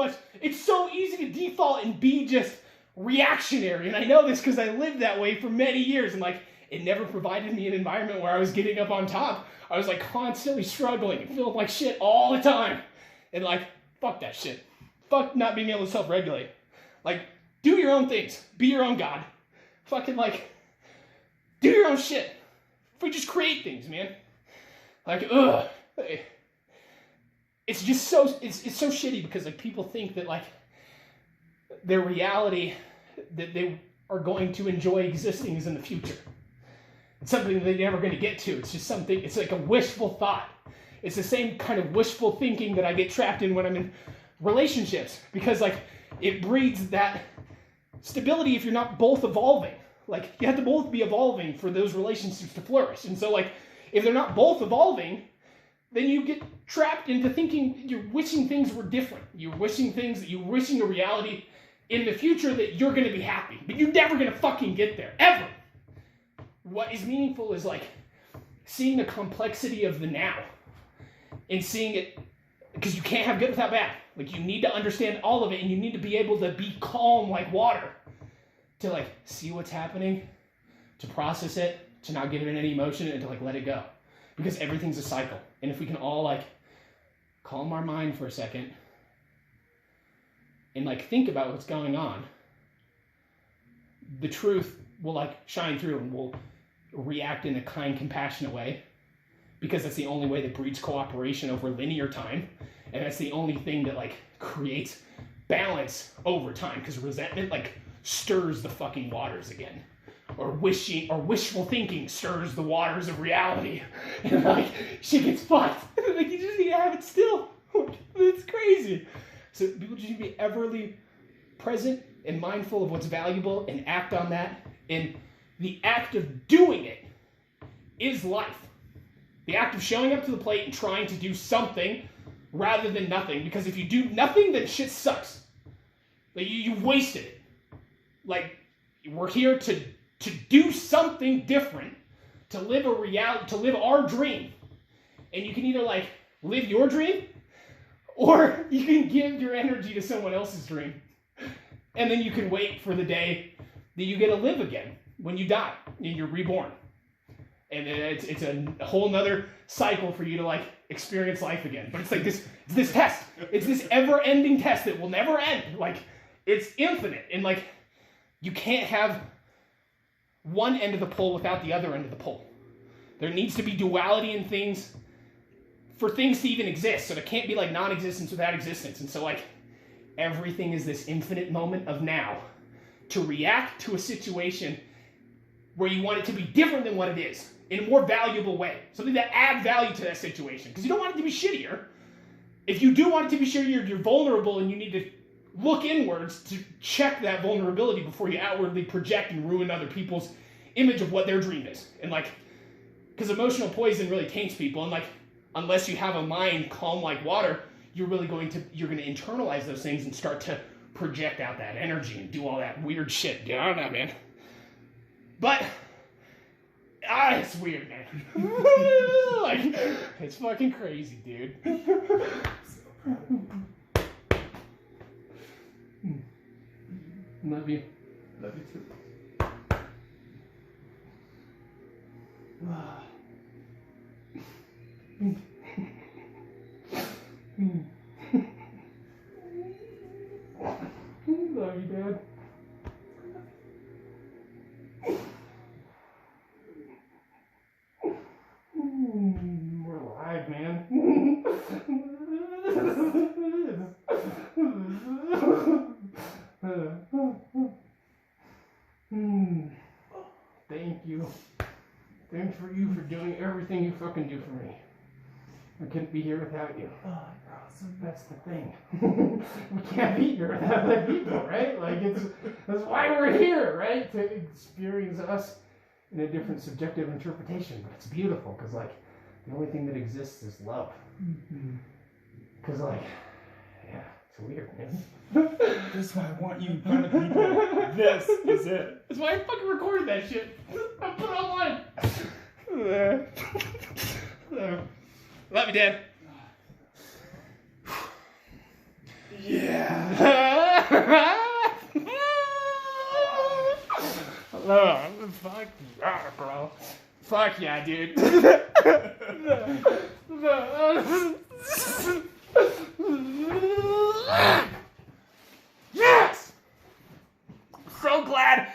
much. It's so easy to default and be just reactionary. And I know this because I lived that way for many years. And like, it never provided me an environment where I was getting up on top. I was like constantly struggling and feeling like shit all the time. And like, fuck that shit. Fuck not being able to self-regulate. Like, do your own things. Be your own God. Fucking like, do your own shit. Just create things, man. Like, ugh. It's just so, it's so shitty because like people think that like their reality that they are going to enjoy existing is in the future. It's something that they're never going to get to. It's just something, it's like a wishful thought. It's the same kind of wishful thinking that I get trapped in when I'm in relationships because like it breeds that stability if you're not both evolving. Like you have to both be evolving for those relationships to flourish. And so like if they're not both evolving, then you get trapped into thinking you're wishing things were different. You're wishing things that you're wishing a reality in the future that you're going to be happy. But you're never going to fucking get there. Ever. What is meaningful is like seeing the complexity of the now and seeing it because you can't have good without bad. Like you need to understand all of it and you need to be able to be calm like water to like see what's happening, to process it, to not give it any emotion and to like let it go. Because everything's a cycle. And if we can all like calm our mind for a second and like think about what's going on, the truth will like shine through and we'll react in a kind, compassionate way because that's the only way that breeds cooperation over linear time. And that's the only thing that like creates balance over time because resentment like stirs the fucking waters again. Or wishful thinking stirs the waters of reality. And like, shit gets fucked. Like, you just need to have it still. It's crazy. So people just need to be everly present and mindful of what's valuable and act on that. And the act of doing it is life. The act of showing up to the plate and trying to do something rather than nothing. Because if you do nothing, then shit sucks. Like, you wasted it. Like, we're here to do something different, to live a reality, to live our dream. And you can either like live your dream or you can give your energy to someone else's dream. And then you can wait for the day that you get to live again when you die and you're reborn. And it's a whole nother cycle for you to like experience life again. But it's like this test. It's this ever-ending test that will never end. Like it's infinite. And like you can't have one end of the pole without the other end of the pole. There needs to be duality in things for things to even exist. So there can't be like non-existence without existence. And so like everything is this infinite moment of now to react to a situation where you want it to be different than what it is in a more valuable way. Something that adds value to that situation. Because you don't want it to be shittier. If you do want it to be shittier, you're vulnerable and you need to look inwards to check that vulnerability before you outwardly project and ruin other people's image of what their dream is. And like, because emotional poison really taints people. And like, unless you have a mind calm like water, you're going to internalize those things and start to project out that energy and do all that weird shit. Yeah, I don't know, man. But, it's weird, man. Like, it's fucking crazy, dude. Love you. Love you too. Love you, Dad. We're alive, man. Thank you. Thanks for you for doing everything you fucking do for me. I couldn't be here without you. Oh, you're awesome. That's the thing. We can't be here without other people, right? Like that's why we're here, right? To experience us in a different subjective interpretation. But it's beautiful because like the only thing that exists is love. Because like, yeah, it's weird, man. This is why I want you in front of people. This is it. That's why I fucking recorded that shit. I put it online. Love you, Dad. Yeah. Fuck yeah, bro. Fuck yeah, dude. Yes! So glad